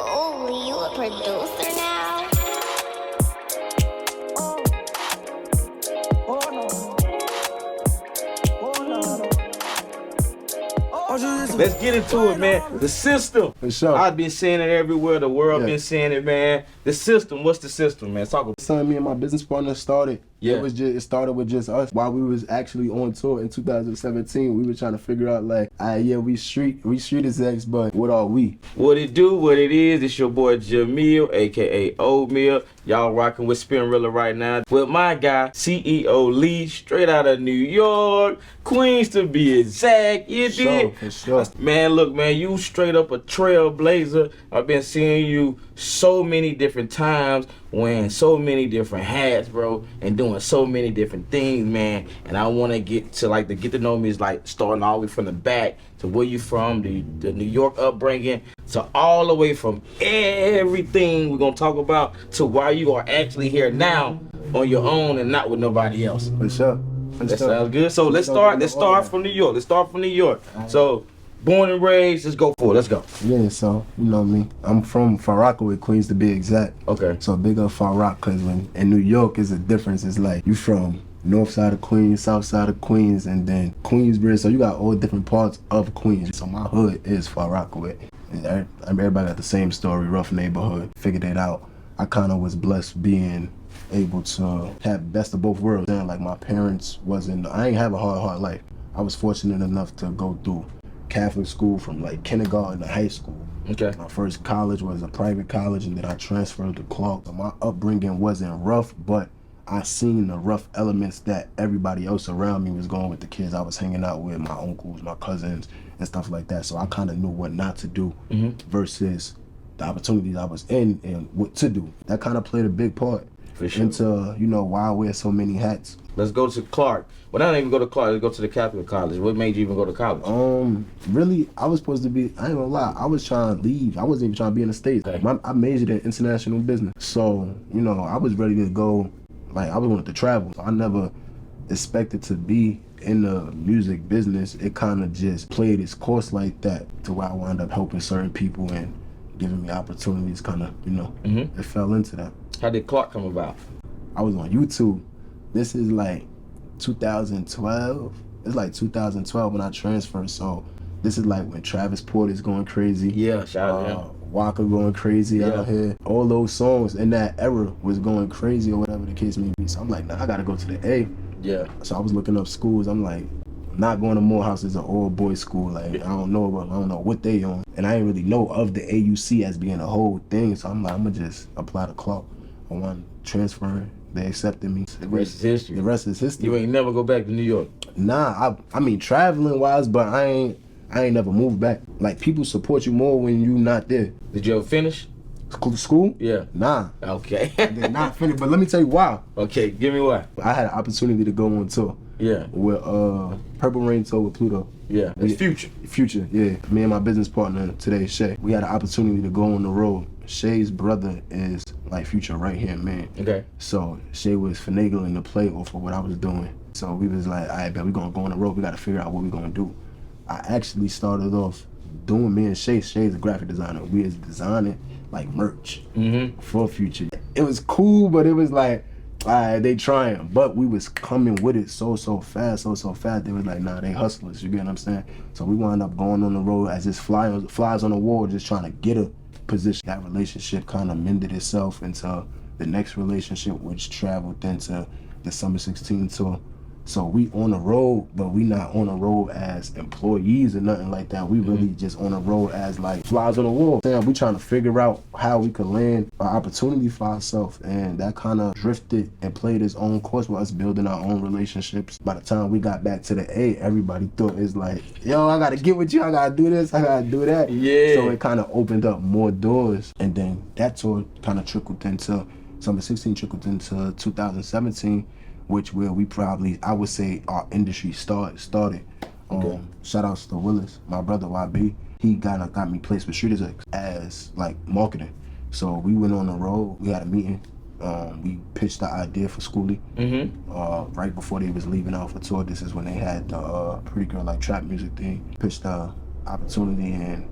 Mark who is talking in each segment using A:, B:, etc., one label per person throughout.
A: Holy, you a producer now?
B: Let's get into it, man. The system.
C: For sure.
B: I've been seeing it everywhere. The world
C: Yeah.
B: been seeing it, man. The system. What's the system, man? Talk about.
C: Something me and my business partner started.
B: Yeah.
C: It started with just us. While we was actually on tour in 2017, we were trying to figure out like, we street execs, but what are we?
B: What it do, what it is, it's your boy Jamil, aka Oatmeal. Y'all rocking with Spinrilla right now. With my guy, CEO Lee, straight out of New York, Queens to be exact. You did?
C: For sure.
B: Man, look, man, you straight up a trailblazer. I've been seeing you so many different times, wearing so many different hats, bro, and doing so many different things, man. And I want to get to know me is like starting all the way from the back to where you from, the New York upbringing, to all the way from everything we're gonna talk about to why you are actually here now on your own and not with nobody else.
C: For sure.
B: That sounds good. So let's start from New York. So born and raised, let's go for it. Let's go.
C: Yeah, so you know me. I'm from Far Rockaway, Queens to be exact.
B: Okay.
C: So big up Far Rock, cause when in New York is a difference. It's like you from north side of Queens, south side of Queens, and then Queensbridge. So you got all different parts of Queens. So my hood is Far Rockaway. And everybody got the same story, rough neighborhood. Figured it out. I kind of was blessed being able to have best of both worlds. And like my parents I ain't have a hard life. I was fortunate enough to go through Catholic school from like kindergarten to high school.
B: Okay.
C: My first college was a private college, and then I transferred to Clark. So my upbringing wasn't rough, but I seen the rough elements that everybody else around me was going with, the kids I was hanging out with, my uncles, my cousins, and stuff like that. So I kind of knew what not to do versus the opportunities I was in and what to do. That kind of played a big part into, why I wear so many hats.
B: Let's go to Clark. Well, I don't even go to Clark. Let's go to the Catholic college. What made you even go to college?
C: Really, I was supposed to be, I ain't gonna lie, I was trying to leave. I wasn't even trying to be in the States.
B: Okay.
C: I majored in international business. So, I was ready to go, I wanted to travel. I never expected to be in the music business. It kind of just played its course like that to where I wound up helping certain people and giving me opportunities, kind of, it fell into that.
B: How did Clark come about?
C: I was on YouTube. This is like 2012. It's like 2012 when I transferred. So this is like when Travis Porter's going crazy.
B: Yeah, shout out to him.
C: Walker going crazy out here. All those songs in that era was going crazy or whatever the case may be. So I'm like, nah, I gotta go to the A.
B: Yeah.
C: So I was looking up schools. I'm like, not going to Morehouse is an all-boys school. Like, I don't know what they on. And I didn't really know of the AUC as being a whole thing. So I'm like, I'm gonna just apply to Clark. I want to transfer. They accepted me.
B: The rest is history.
C: The rest is history.
B: You ain't never go back to New York?
C: Nah, I mean traveling wise, but I ain't never moved back. Like, people support you more when you not there.
B: Did you ever finish?
C: School?
B: Yeah.
C: Nah.
B: Okay.
C: I did not finish, but let me tell you why.
B: Okay, give me why.
C: I had an opportunity to go on tour.
B: Yeah.
C: With Purple Rain tour with Pluto.
B: Yeah. It's Future.
C: Future, yeah. Me and my business partner today, Shay, we had an opportunity to go on the road. Shay's brother is like Future right here, man.
B: Okay.
C: So Shay was finagling the play off of what I was doing. So we was like, all right, bet we gonna go on the road. We gotta figure out what we gonna do. I actually started off doing, me and Shay. Shay's a graphic designer. We was designing like merch for Future. It was cool, but it was like, alright, they trying, but we was coming with it so fast. They was like, nah, they hustlers, you get what I'm saying? So we wound up going on the road as this flies on the wall, just trying to get a position. That relationship kind of mended itself into the next relationship, which traveled into the Summer 16 tour. So we on the road, but we not on the road as employees or nothing like that. We really just on the road as like flies on the wall. We trying to figure out how we could land an opportunity for ourselves, and that kind of drifted and played its own course with us building our own relationships. By the time we got back to the A, everybody thought it's like, yo, I gotta get with you, I gotta do this, I gotta do that.
B: Yeah.
C: So it kind of opened up more doors, and then that tour kind of trickled into, Summer 16 trickled into 2017. Which where we probably, I would say, our industry started.
B: Okay.
C: Shout outs to Willis, my brother YB. He got me placed with Street Execs as like marketing. So we went on the road. We had a meeting. We pitched the idea for Schoolie. Right before they was leaving out for tour. This is when they had the Pretty Girl Like Trap music thing. Pitched the opportunity, and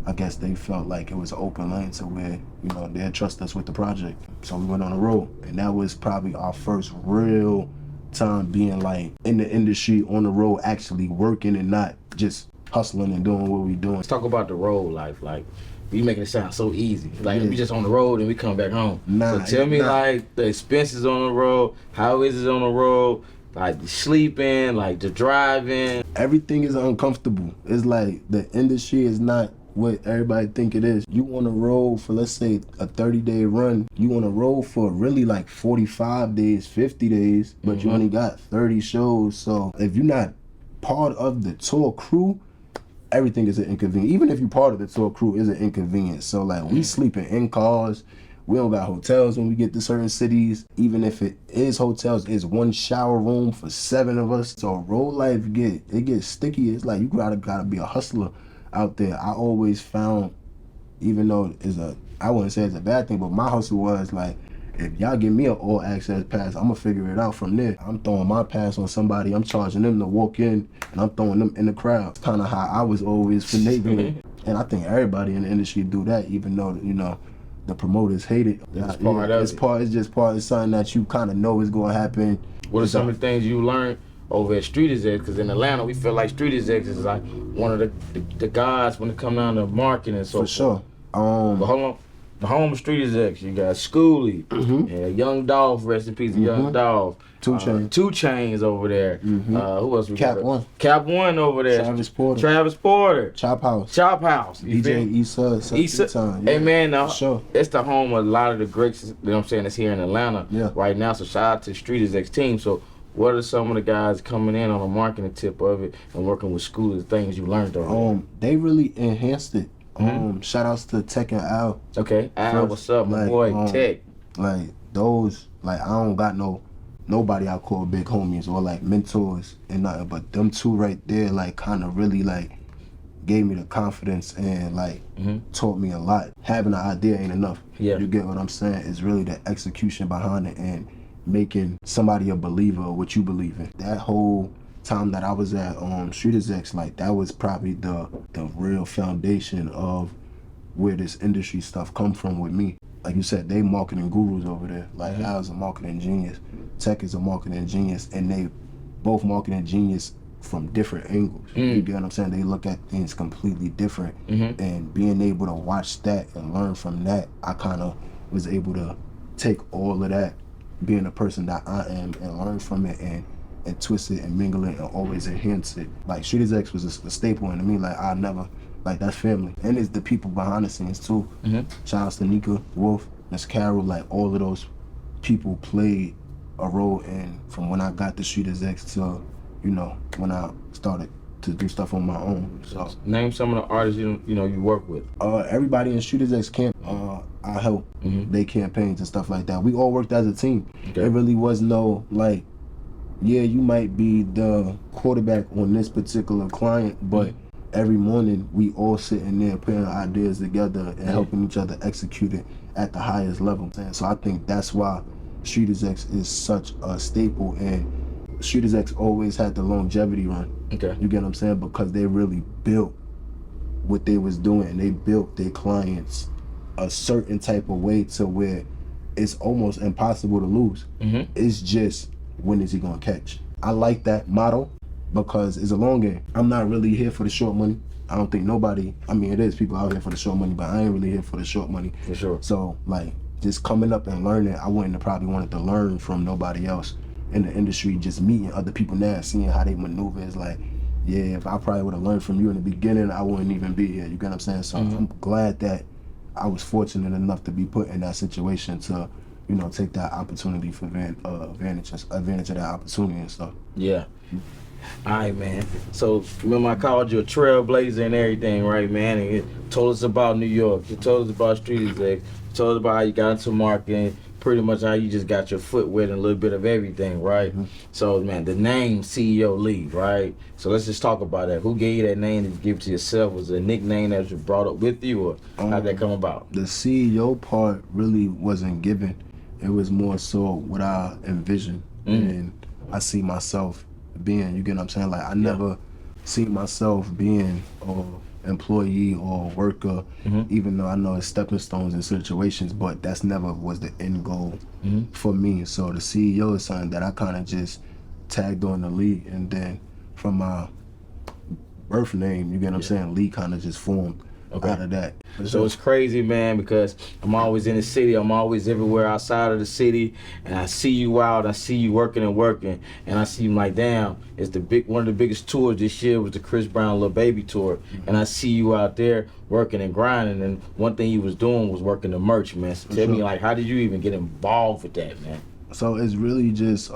C: I guess they felt like it was an open lane to where, you know, they'd trust us with the project. So we went on the road, and that was probably our first real time being like in the industry, on the road, actually working and not just hustling and doing what we doing.
B: Let's talk about the road life. Like, you making it sound so easy. Like,
C: Yeah.
B: we just on the road and we come back home.
C: Nah,
B: so tell me,
C: it's not.
B: like, the expenses on the road. How is it on the road? Like, the sleeping, like, the driving.
C: Everything is uncomfortable. It's like the industry is not what everybody think it is. You on the road for, let's say, a 30-day run. You on the road for really like 45 days, 50 days, but you only got 30 shows. So if you're not part of the tour crew, everything is an inconvenience. Even if you're part of the tour crew, is an inconvenience. So like we sleeping in cars. We don't got hotels when we get to certain cities. Even if it is hotels, it's one shower room for 7 of us. So road life gets sticky. It's like you gotta be a hustler out there. I always found, even though I wouldn't say it's a bad thing, but my hustle was like, if y'all give me an all access pass, I'm gonna figure it out from there. I'm throwing my pass on somebody, I'm charging them to walk in, and I'm throwing them in the crowd. It's kind of how I was always finagling. And I think everybody in the industry do that, even though, you know, the promoters hate it. It's just part of something that you kind of know is gonna happen.
B: What are some of the things you learned over at Street Execs? Because in Atlanta, we feel like Street Execs is like one of the guys when it come down to marketing and so
C: For sure.
B: But hold on. The home of Street Execs, you got Schoolie, and Young Dolph, rest in peace, Young Dolph.
C: 2 Chainz.
B: 2 Chainz over there. Who else we
C: Cap
B: got?
C: One.
B: Cap One over there. Travis Porter.
C: Chop House. You
B: DJ
C: Issa.
B: Time. Hey man, now
C: sure.
B: It's the home of a lot of the greats, you know what I'm saying, that's here in Atlanta right now. So shout out to the Street Execs team. So what are some of the guys coming in on the marketing tip of it and working with Schoolie, the things you learned over
C: They really enhanced it. Shout outs to Tech and Al.
B: Okay, Al, what's up, my boy, Tech.
C: Like those, like I don't got nobody I call big homies or like mentors and nothing, but them two right there, like kind of really like gave me the confidence and like taught me a lot. Having an idea ain't enough.
B: Yeah.
C: You get what I'm saying? It's really the execution behind it and making somebody a believer of what you believe in. That whole time that I was at Street Execs, like that was probably the real foundation of where this industry stuff come from with me. Like you said, they marketing gurus over there. Like Al's a marketing genius, Tech is a marketing genius, and they both marketing genius from different angles. You get what I'm saying? They look at things completely different, and being able to watch that and learn from that, I kind of was able to take all of that, being the person that I am, and learn from it and twist it and mingle it and always enhance it. Like Street Execs was a staple into me. Like I never, like that's family. And it's the people behind the scenes too. Shout outs to Nika, Wolf, Miss Carol, like all of those people played a role in from when I got the Street Execs to, you know, when I started to do stuff on my own. So
B: name some of the artists you work with.
C: Everybody in Street Execs camp, I help they campaigns and stuff like that. We all worked as a team. Okay. It really was no like, yeah, you might be the quarterback on this particular client, but every morning we all sitting there putting ideas together and helping each other execute it at the highest level. So I think that's why Street Execs is such a staple, and Street Execs always had the longevity run.
B: Okay.
C: You get what I'm saying? Because they really built what they was doing, and they built their clients a certain type of way to where it's almost impossible to lose. It's just, when is he gonna catch? I like that motto because it's a long game. I'm not really here for the short money. I don't think nobody, I mean it is people out here for the short money, but I ain't really here for the short money.
B: For sure.
C: So like just coming up and learning, I wouldn't have probably wanted to learn from nobody else in the industry, just meeting other people now, seeing how they maneuver. It's like, yeah, if I probably would have learned from you in the beginning, I wouldn't even be here. You get what I'm saying? So I'm glad that I was fortunate enough to be put in that situation to, you know, take that opportunity for advantage of that opportunity and stuff.
B: Yeah. All right, man. So remember I called you a trailblazer and everything, right, man? And you told us about New York. You told us about Street Execs. You told us about how you got into marketing. Pretty much how you just got your foot wet in a little bit of everything, right? So, man, the name CEO Lee, right? So let's just talk about that. Who gave you that name? Did you give it to yourself? Was it a nickname that was brought up with you, or how'd that come about?
C: The CEO part really wasn't given. It was more so what I envisioned and I see myself being. You get what I'm saying? Like I never see myself being employee or worker, even though I know it's stepping stones in situations, but that's never was the end goal for me. So the CEO is something that I kind of just tagged on the Lee, and then from my birth name, you get what I'm saying, Lee kind of just formed out of that.
B: So it's crazy, man, because I'm always in the city. I'm always everywhere outside of the city, and I see you out. I see you working, and I see you like, damn, it's one of the biggest tours this year was the Chris Brown Lil Baby tour, and I see you out there working and grinding. And one thing you was doing was working the merch, man. So tell me, like, how did you even get involved with that, man?
C: So it's really just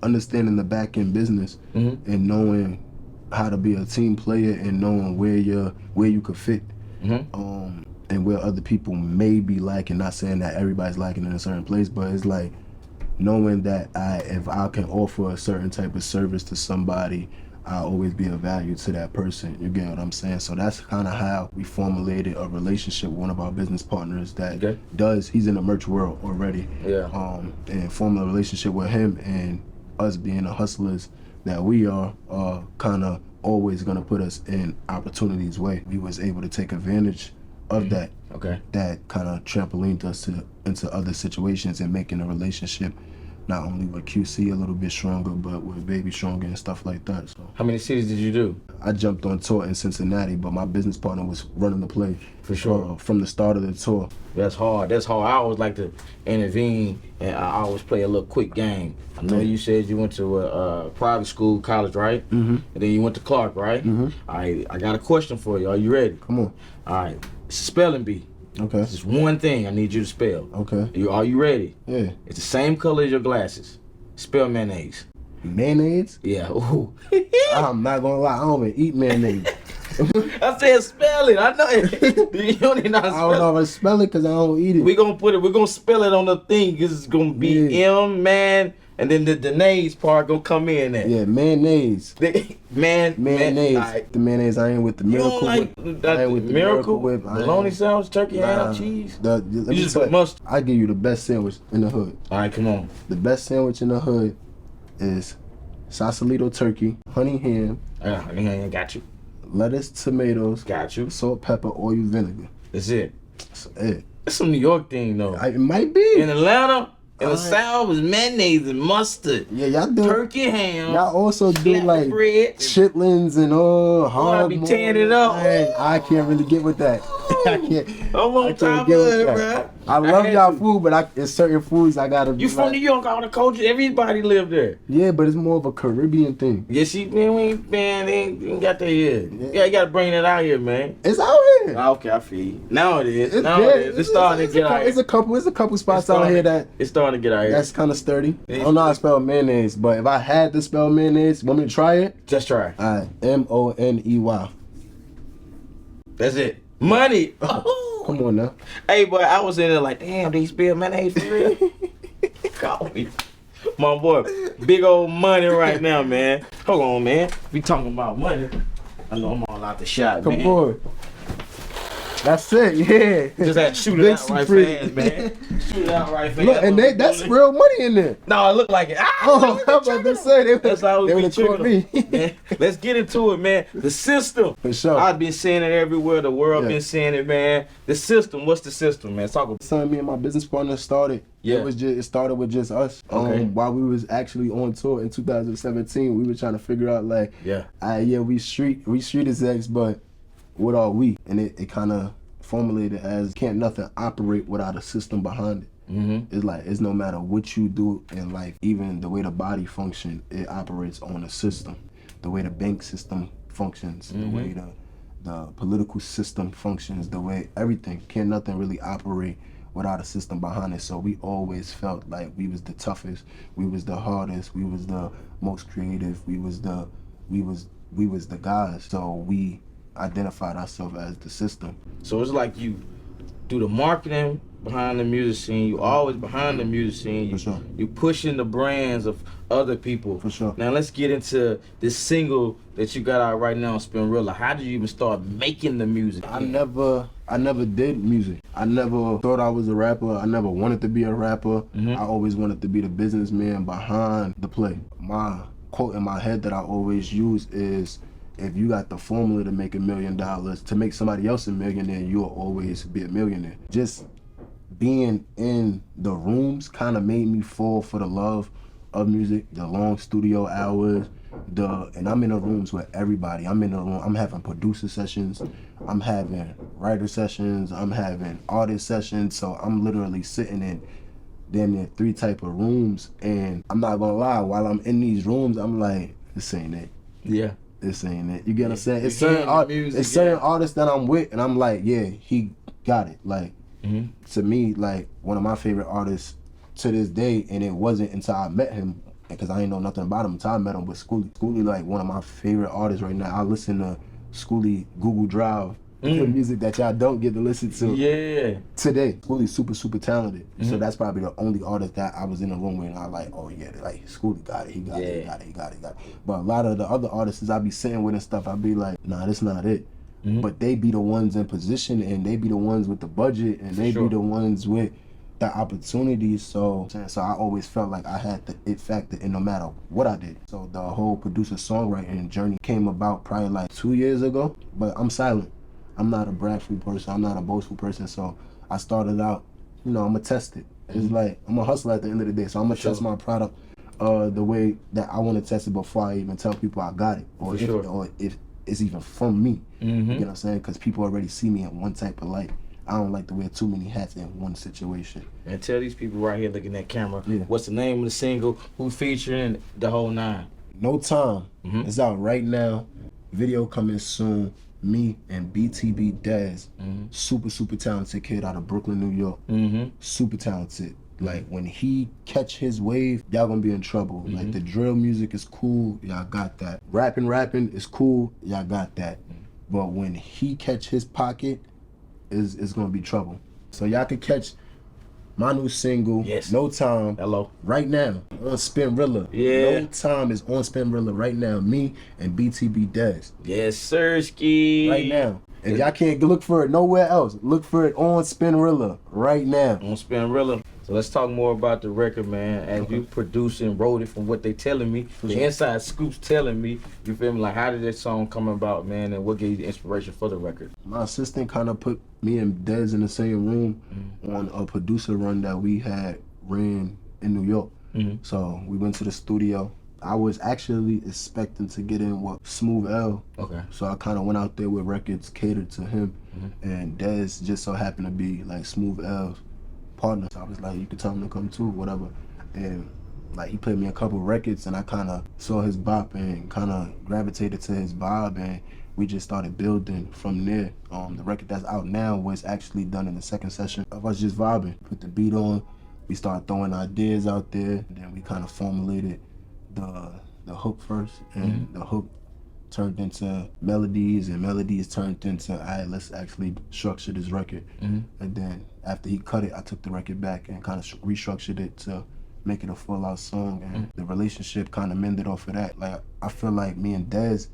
C: understanding the back end business and knowing how to be a team player and knowing where you could fit, and where other people may be lacking. Not saying that everybody's lacking in a certain place, but it's like knowing that if I can offer a certain type of service to somebody, I'll always be of value to that person. You get what I'm saying? So that's kind of how we formulated a relationship with one of our business partners that he's in the merch world already. And formed a relationship with him, and us being the hustlers that we are kind of always gonna put us in opportunities way. We was able to take advantage of that. That kind of trampolined us into other situations and making a relationship not only with QC a little bit stronger, but with Baby stronger and stuff like that. So
B: how many cities did you do?
C: I jumped on tour in Cincinnati, but my business partner was running the play
B: for sure
C: from the start of the tour.
B: That's hard. I always like to intervene, and I always play a little quick game. I know you said you went to a private school, college, right? And then you went to Clark, right? All right, I got a question for you. Are you ready?
C: Come on.
B: All right, it's a spelling bee.
C: Okay.
B: It's just one thing I need you to spell.
C: Okay.
B: Are you ready?
C: Yeah.
B: It's the same color as your glasses. Spell mayonnaise.
C: Mayonnaise?
B: Yeah. Ooh.
C: I'm not gonna lie, I don't even eat mayonnaise.
B: I said spell it. I know it. You don't even know how to spell it.
C: I don't know how to spell it because I don't eat it.
B: We're gonna spell it on the thing because it's gonna be M, man, and then the nays part gonna come in there.
C: Yeah, mayonnaise.
B: Mayonnaise.
C: Right. The mayonnaise, I ain't with the Miracle Whip.
B: I ain't with the Miracle Whip. Bologna sandwich, turkey, ham, cheese. You just put mustard.
C: I give you the best sandwich in the hood.
B: All right, come on.
C: The best sandwich in the hood is Sausalito turkey, honey ham.
B: Honey ham, got you.
C: Lettuce, tomatoes,
B: got you.
C: Salt, pepper, oil, vinegar.
B: That's it.
C: That's it.
B: That's some New York thing though.
C: It might be.
B: In Atlanta, in the South is mayonnaise and mustard.
C: Yeah, y'all do
B: turkey ham.
C: Y'all also do like
B: bread,
C: chitlins and hard.
B: I be tearing it up.
C: I can't really get with that. I can't.
B: I'm on top of it, bro.
C: I love y'all food, but it's certain foods I gotta.
B: You from New York? All the culture, everybody live there.
C: Yeah, but it's more of a Caribbean thing.
B: Yeah, see, man, they ain't got that here. Yeah, you gotta bring that out here, man.
C: It's out here.
B: Okay, I feel you. Now it is. It's starting to get out here.
C: It's a couple spots out here that
B: it's starting to get out here.
C: That's kind of sturdy. I don't know how to spell mayonnaise, but if I had to spell mayonnaise, want me to try it?
B: Just try it.
C: All right, M-O-N-E-Y.
B: That's it. Money.
C: Come on now.
B: Hey, but I was in there like, damn, they spell mayonnaise for real? Call me. My boy, big old money right now, man. Hold on, man. We talking about money. I know I'm all out the shot, man.
C: Come on. That's it, yeah.
B: Just had to shoot it out right fast, man. Shoot it out right fast.
C: Look, and that's real money in there.
B: No, it looked like it.
C: I'm about to say,
B: that's how
C: they would have caught me.
B: Man, let's get into it, man. The system.
C: For sure.
B: I've been seeing it everywhere. The world been seeing it, man. The system. What's the system, man? Talk about it.
C: Son, me and my business partner started. Yeah. It started with just us.
B: Okay.
C: While we was actually on tour in 2017, we were trying to figure out like, we street execs, but what are we? And it kind of formulated as can't nothing operate without a system behind it. It's like it's no matter what you do in life, even the way the body function, it operates on a system. The way the bank system functions, the way the political system functions, the way everything, can't nothing really operate without a system behind it. So we always felt like we was the toughest, we was the hardest, we was the most creative, we was the guys. So we identified ourselves as the system.
B: So it's like you do the marketing behind the music scene. You always behind the music scene.
C: For sure.
B: You pushing the brands of other people.
C: For sure.
B: Now let's get into this single that you got out right now, Spinrilla. How did you even start making the music?
C: I never did music. I never thought I was a rapper. I never wanted to be a rapper. I always wanted to be the businessman behind the play. My quote in my head that I always use is, if you got the formula to make $1 million, to make somebody else a millionaire, you'll always be a millionaire. Just being in the rooms kind of made me fall for the love of music, the long studio hours, and I'm in the rooms with everybody. I'm in the room, I'm having producer sessions, I'm having writer sessions, I'm having artist sessions, so I'm literally sitting in damn near 3 type of rooms, and I'm not gonna lie, while I'm in these rooms, I'm like, this ain't it.
B: Yeah.
C: This ain't it. You get what I'm saying? It's
B: certain
C: certain artists that I'm with, and I'm like, yeah, he got it. Like, to me, like, one of my favorite artists to this day, and it wasn't until I met him, because I ain't know nothing about him until I met him, but Schoolie. Schoolie, like, one of my favorite artists right now. I listen to Schoolie Google Drive, the music that y'all don't get to listen to today. Schoolie's super, super talented. So that's probably the only artist that I was in the room with, and I like, oh yeah, like, Schoolie got it, he got it, he got it, he got it, he got it. But a lot of the other artists I be sitting with and stuff, I be like, nah, that's not it. But they be the ones in position, and they be the ones with the budget, and they be the ones with the opportunities. So I always felt like I had the it factor in no matter what I did. So the whole producer songwriting journey came about probably like 2 years ago, but I'm silent. I'm not a bragful person, I'm not a boastful person, so I started out, you know, I'm gonna test it. It's like, I'm a hustler at the end of the day, so I'm gonna test my product the way that I wanna test it before I even tell people I got it, or if it's even from me. You know what I'm saying? Because people already see me in one type of light. I don't like to wear too many hats in one situation.
B: And tell these people right here looking at camera, what's the name of the single, who featuring, the whole nine.
C: No Time. It's out right now. Video coming soon. Me and BTB Dezz. Super, super talented kid out of Brooklyn, New York. Super talented. Like, when he catch his wave, y'all gonna be in trouble. Like, the drill music is cool, y'all got that. Rapping is cool, y'all got that. But when he catch his pocket, it's gonna be trouble. So y'all can catch my new single, No Time, right now on Spinrilla. No Time is on Spinrilla right now. Me and BTB Dezz.
B: Yes, sir, ski.
C: Right now. If y'all can't look for it nowhere else, look for it on Spinrilla right now.
B: On Spinrilla. So let's talk more about the record, man. As you produced and wrote it, from what they telling me, the inside scoops telling me, you feel me? Like, how did this song come about, man, and what gave you the inspiration for the record?
C: My assistant kind of put me and Dezz in the same room on a producer run that we had ran in New York. So we went to the studio. I was actually expecting to get in with Smooth L. So I kind of went out there with records catered to him, and Dezz just so happened to be like Smooth L's partner. So I was like, you could tell him to come too, whatever. And like, he played me a couple records, and I kind of saw his bop and kind of gravitated to his vibe, and we just started building from there. The record that's out now was actually done in the second session of us just vibing. Put the beat on, we started throwing ideas out there, and then we kind of formulated the hook first, and the hook turned into melodies, and melodies turned into, all right, let's actually structure this record. And then after he cut it, I took the record back and kind of restructured it to make it a full-out song, and the relationship kind of mended off of that. Like, I feel like me and Dezz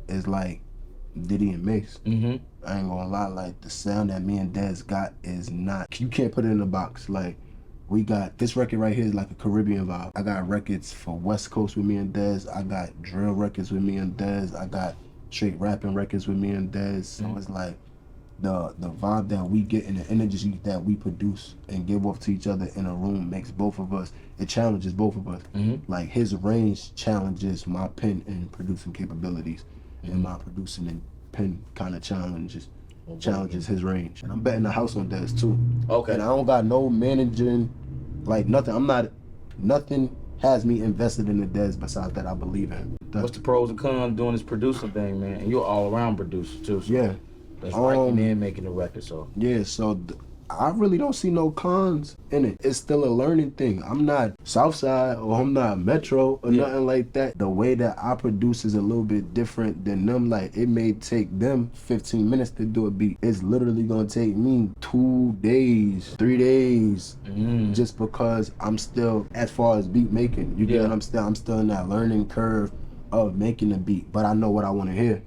C: is like Diddy and Mace. I ain't gonna lie, like, the sound that me and Dezz got is not, you can't put it in a box. Like, we got, this record right here is like a Caribbean vibe. I got records for West Coast with me and Dezz. I got drill records with me and Dezz. I got straight rapping records with me and Dezz. So it's like the vibe that we get and the energy that we produce and give off to each other in a room makes both of us, it challenges both of us. Like, his range challenges my pen and producing capabilities, and my producing and pen kind of challenges his range. And I'm betting the house on Dezz too. And I don't got no managing, like, nothing. Nothing has me invested in the Dezz besides that I believe in.
B: What's the pros and cons doing this producing thing, man? And you're all around producer too. So that's writing and making the record. So
C: so I really don't see no cons in it. It's still a learning thing. I'm not Southside or I'm not Metro or nothing like that. The way that I produce is a little bit different than them. Like, it may take them 15 minutes to do a beat. It's literally gonna take me 2 days, 3 days, just because I'm still, as far as beat making, you get what I'm still in that learning curve of making a beat. But I know what I wanna hear.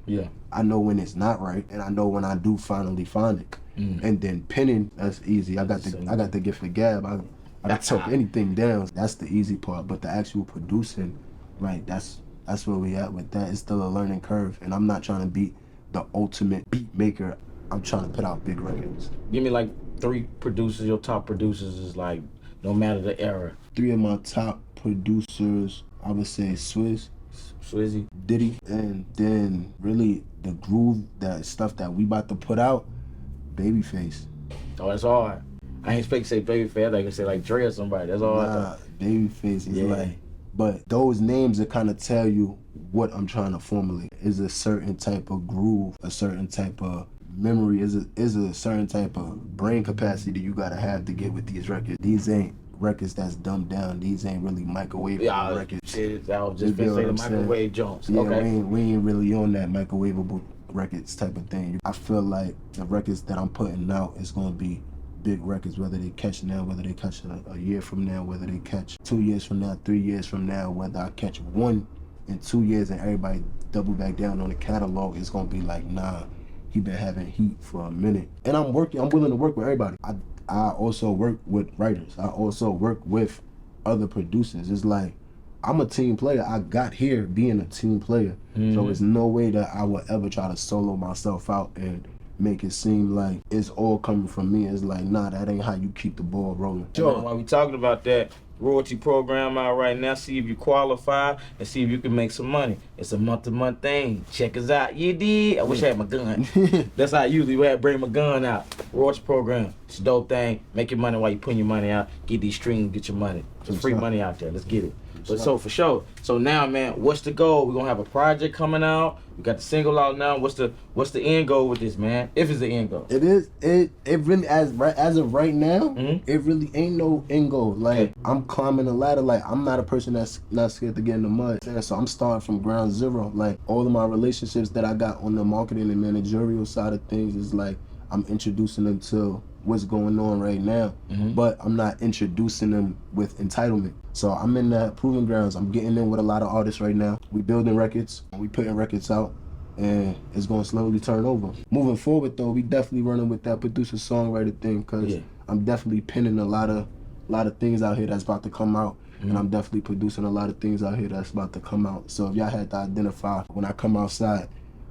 C: I know when it's not right, and I know when I do finally find it. And then penning, that's easy. I got the gift of gab. I can choke anything down. That's the easy part. But the actual producing, right, that's that's where we at with that. It's still a learning curve, and I'm not trying to be the ultimate beat maker. I'm trying to put out big records.
B: Give me like 3 producers, your top producers is like, no matter the era.
C: 3 of my top producers, I would say
B: Swizzy,
C: Diddy, and then really the groove, that stuff that we about to put out, Babyface.
B: Oh, that's hard. I ain't expect to say Babyface. I thought you could say like Dre or somebody. That's all I
C: Nah,
B: thought.
C: Babyface is like, but those names that kind of tell you what I'm trying to formulate. Is a certain type of groove, a certain type of memory, is a certain type of brain capacity you gotta have to get with these records. These ain't records that's dumbed down. These ain't really microwave records.
B: Shit, I was just gonna say the microwave Jones.
C: Yeah,
B: Okay.
C: we ain't really on that microwavable records type of thing. I feel like the records that I'm putting out is gonna be big records, whether they catch now, whether they catch a year from now, whether they catch 2 years from now, 3 years from now, whether I catch one in 2 years and everybody double back down on the catalog, it's gonna be like, nah, he been having heat for a minute. And I'm willing to work with everybody. I also work with writers. I also work with other producers. It's like, I'm a team player. I got here being a team player. So there's no way that I would ever try to solo myself out and make it seem like it's all coming from me. It's like, nah, that ain't how you keep the ball rolling.
B: Sure. While we talking about that royalty program out right now, see if you qualify and see if you can make some money. It's a month-to-month thing. Check us out. You did. I wish I had my gun. That's how I usually bring my gun out. Royalty program. It's a dope thing. Make your money while you putting your money out. Get these streams, get your money. Some free money out there. Let's get it. But so for sure. So now, man, what's the goal? We're gonna have a project coming out. We got the single out now. What's the end goal with this, man? If it's the end goal.
C: It is. It really, as of right now, it really ain't no end goal. Like, I'm climbing the ladder. Like, I'm not a person that's not scared to get in the mud. So I'm starting from ground zero. Like, all of my relationships that I got on the marketing and managerial side of things is like, I'm introducing them to what's going on right now, but I'm not introducing them with entitlement. So I'm in that proving grounds. I'm getting in with a lot of artists right now. We building records, we putting records out, and it's gonna slowly turn over. Moving forward though, we definitely running with that producer-songwriter thing, cause I'm definitely penning a lot of things out here that's about to come out. And I'm definitely producing a lot of things out here that's about to come out. So if y'all had to identify when I come outside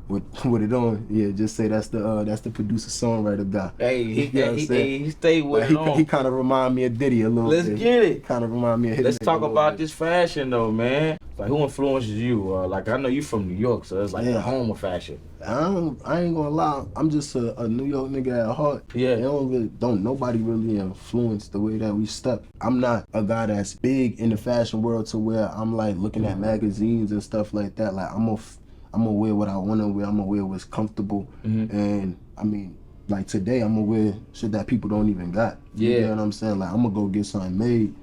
C: with it on, just say that's the producer songwriter guy.
B: Hey, he stayed with it on.
C: He kind of remind me of Diddy a little bit.
B: Let's get it.
C: Kind of remind me of.
B: Let's talk about this fashion though, man. Like, who influences you? Like, I know you from New York, so it's like the home of fashion.
C: I ain't gonna lie. I'm just a New York nigga at heart.
B: Yeah.
C: Nobody really influence the way that we step. I'm not a guy that's big in the fashion world to where I'm like looking at magazines and stuff like that. Like, I'm gonna wear what I wanna wear. I'm gonna wear what's comfortable. And I mean, like today, I'm gonna wear shit that people don't even got. You know what I'm saying? Like, I'm gonna go get something made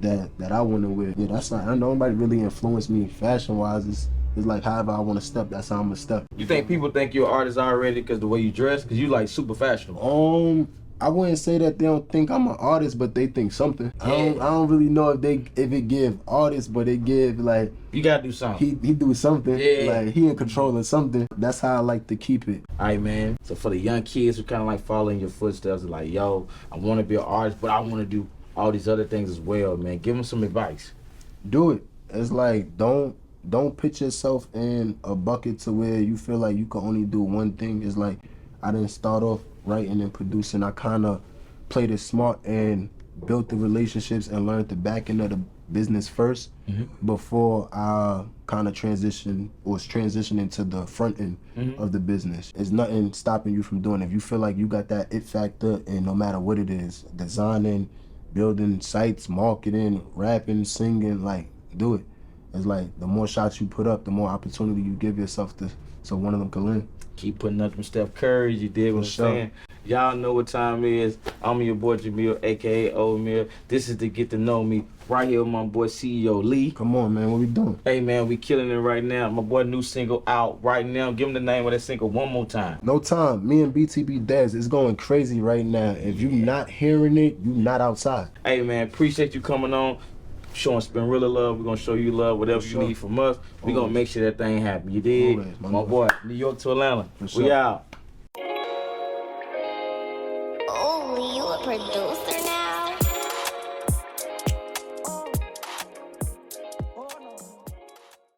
C: that I wanna wear. Yeah, that's not. Nobody really influenced me fashion wise. It's like however I wanna step, that's how I'm gonna step.
B: You think people think you're an artist already because the way you dress? Because you like super fashionable.
C: I wouldn't say that they don't think I'm an artist, but they think something.
B: Yeah.
C: I don't really know if it give artists, but it give like
B: You gotta do something.
C: he do something.
B: Yeah.
C: Like, he in control of something. That's how I like to keep it.
B: Alright, man. So for the young kids who kind of like following your footsteps, like, yo, I want to be an artist, but I want to do all these other things as well, man. Give them some advice.
C: Do it. It's like, don't put yourself in a bucket to where you feel like you can only do one thing. It's like, I didn't start off writing and producing. I kind of played it smart and built the relationships and learned the back end of the business first before I kind of transitioning to the front end of the business. There's nothing stopping you from doing it. If you feel like you got that it factor, and no matter what it is, designing, building sites, marketing, rapping, singing, like, do it. It's like, the more shots you put up, the more opportunity you give yourself so one of them can win.
B: Keep putting up them Steph Currys, you dig what I'm saying? Y'all know what time it is. I'm your boy Jamil, aka Old Mill. This is to get to know me. Right here with my boy CEO Lee.
C: Come on, man, what we doing?
B: Hey, man, we killing it right now. My boy new single out right now. Give him the name of that single one more time.
C: No Time. Me and BTB Dezz is going crazy right now. If you not hearing it, you not outside.
B: Hey, man, appreciate you coming on. Showing Spinrilla love. We're going to show you love. Whatever you need from us, we're going to make sure that thing happen. You dig?
C: Always,
B: my boy, New York to Atlanta. We out.
A: Oh, you a producer